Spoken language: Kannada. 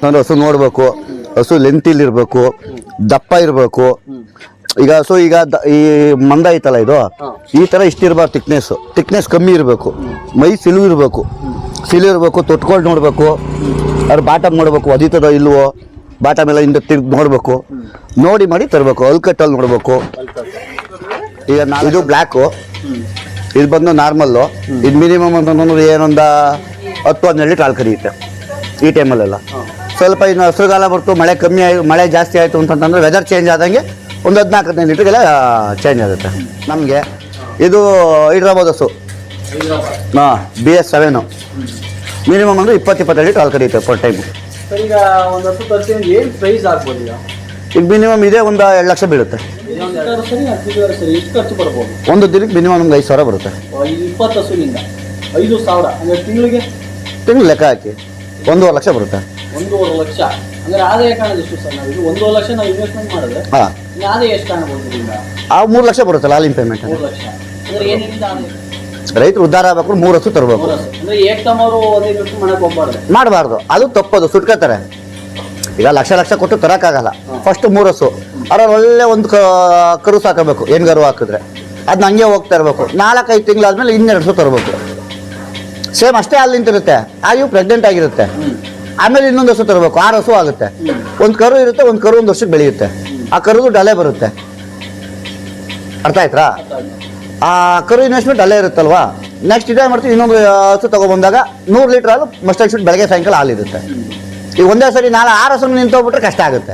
ನಾನು ಹಸು ನೋಡಬೇಕು, ಹಸು ಲೆಂತಿಲಿರ್ಬೇಕು, ದಪ್ಪ ಇರಬೇಕು. ಈಗ ಹಸು ಈ ಮಂದ ಐತಲ್ಲ ಇದು, ಈ ಥರ ಇಷ್ಟಿರ್ಬಾರ್ದು. ಥಿಕ್ನೆಸ್ ಕಮ್ಮಿ ಇರಬೇಕು, ಮೈ ಸಿಲು ಇರಬೇಕು, ತೊಟ್ಕೊಂಡು ನೋಡಬೇಕು. ಅದ್ರ ಬಾಟಮ್ ನೋಡಬೇಕು, ಒದಿತದೋ ಇಲ್ವೋ, ಬಾಟಮ್ ಎಲ್ಲ ಹಿಂದೆ ತಿರ್ಗಿ ನೋಡಬೇಕು, ಮಾಡಿ ತರಬೇಕು. ಅಲ್ಕಟ್ಟಲ್ಲಿ ನೋಡಬೇಕು. ಈಗ ಇದು ಬ್ಲ್ಯಾಕು, ಇದು ಬಂದು ನಾರ್ಮಲ್ಲು. ಇದು ಮಿನಿಮಮ್ ಅಂತಂದ್ರೆ ಏನೊಂದು 10-12 ಲೀಟ್ರ್ ಹಾಲು ಕರಿಯುತ್ತೆ ಈ ಟೈಮಲ್ಲೆಲ್ಲ. ಸ್ವಲ್ಪ ಇನ್ನು ಹಸಿರುಗಾಲ ಬರ್ತು, ಮಳೆ ಜಾಸ್ತಿ ಆಯಿತು ಅಂತಂದ್ರೆ ವೆದರ್ ಚೇಂಜ್ ಆದಂಗೆ ಒಂದು 14-15 ಲೀಟ್ರಿಗೆಲ್ಲ ಚೇಂಜ್ ಆಗುತ್ತೆ ನಮಗೆ. ಇದು ಹೈದ್ರಾಬಾದ್ ಹಸು, ಹಾಂ, BS 7 ಮಿನಿಮಮ್ ಅಂದ್ರೆ 20-22 ಲೀಟ್ರ್ ಹಾಲು ಕರಿಯುತ್ತೆ ಪರ್ ಟೈಮ್. ಈಗ ಒಂದು ಹಸು ತರಿಸಿ ಏನು ಪ್ರೈಸ್ ಆಗ್ಬೋದು? ಈಗ ಮಿನಿಮಮ್ ಇದೆ ಒಂದು 2 ಲಕ್ಷ ಬೀಳುತ್ತೆ. ಎಷ್ಟು ಖರ್ಚು ಬರ್ಬೋದು? ಒಂದು ದಿನಕ್ಕೆ ಮಿನಿಮಮ್ ನಮ್ಗೆ 5,000 ಬರುತ್ತೆ. 20 ಹಸುವಿನಿಂದ 5,000 ಅಂದರೆ ತಿಂಗಳು ಲೆಕ್ಕ ಹಾಕಿ 1.5 ಲಕ್ಷ ಬರುತ್ತೆ. 1.5 ಲಕ್ಷ ಅಂದರೆ ಆದಾಯ ಕಾಣೋದು ಎಷ್ಟು ಸರ್? ನಾವು 1.5 ಲಕ್ಷ ನಾವು ಇನ್ವೆಸ್ಟ್ಮೆಂಟ್ ಮಾಡಿದ್ರೆ ಹಾಂ, ಆದಾಯ ಎಷ್ಟು ಕಾಣಬಹುದು ಇದರಿಂದ? 3 ಲಕ್ಷ ಬರುತ್ತಲ್ಲ ಹಾಲಿನ ಪೇಮೆಂಟ್. 3 ಲಕ್ಷ ಅಂದರೆ ಏನಿದೆ ಆದಾಯ? ರೈತರು ಉದ್ಧಾರ ಆಗಬೇಕು, 3 ಹಸು ತರಬೇಕು. ಅಂದರೆ ಏಕ್ತಮರು 15 ಲಕ್ಷ ಮಾಡಕ್ಕೆ ಹೋಗ್ಬಾರ್ದು, ಮಾಡಬಾರ್ದು. ಅದು ತಪ್ಪದು, ಸುಟ್ಕೋತಾರೆ. ಈಗ ಲಕ್ಷ ಕೊಟ್ಟು ತರೋಕ್ಕಾಗಲ್ಲ. ಫಸ್ಟ್ 3 ಹಸು ಅದ್ರಲ್ಲಿ ಒಳ್ಳೆ ಒಂದು ಕರು ಸಾಕಬೇಕು. ಏನು ಕರು ಹಾಕಿದ್ರೆ ಅದನ್ನ ಹಂಗೆ ಹೋಗ್ತಾ ಇರಬೇಕು. 4-5 ತಿಂಗಳಾದ್ಮೇಲೆ 2 ಹಸು ತರಬೇಕು. ಸೇಮ್ ಅಷ್ಟೇ ಹಾಲು ನಿಂತಿರುತ್ತೆ, ಇವು ಪ್ರೆಗ್ನೆಂಟ್ ಆಗಿರುತ್ತೆ. ಆಮೇಲೆ ಇನ್ನೊಂದು ಹಸು ತರಬೇಕು, 6 ಹಸು ಆಗುತ್ತೆ. ಒಂದು ಕರು ಇರುತ್ತೆ, ಒಂದು ಕರು 1 ವರ್ಷಕ್ಕೆ ಬೆಳೆಯುತ್ತೆ. ಆ ಕರುದು ಡಲೆ ಬರುತ್ತೆ. ಅರ್ಥ ಆಯ್ತಾ? ಆ ಕರು ಇನ್ವೆಸ್ಟ್ಮೆಂಟ್ ಅಲ್ಲೇ ಇರುತ್ತಲ್ವಾ. ನೆಕ್ಸ್ಟ್ ಇದೇ ಮಾಡ್ತೀವಿ, ಇನ್ನೊಂದು ಹಸು ತಗೊಬಂದಾಗ 100 ಲೀಟ್ರ್ ಹಾಲು ಮಸ್ಟ್ ಬೆಳಗ್ಗೆ ಸಾಯಂಕಾಲ ಹಾಲಿರುತ್ತೆ. ಈಗ ಒಂದೇ ಸರಿ 6 ಹಸು ನಿಂತೋಗ್ಬಿಟ್ರೆ ಕಷ್ಟ ಆಗುತ್ತೆ.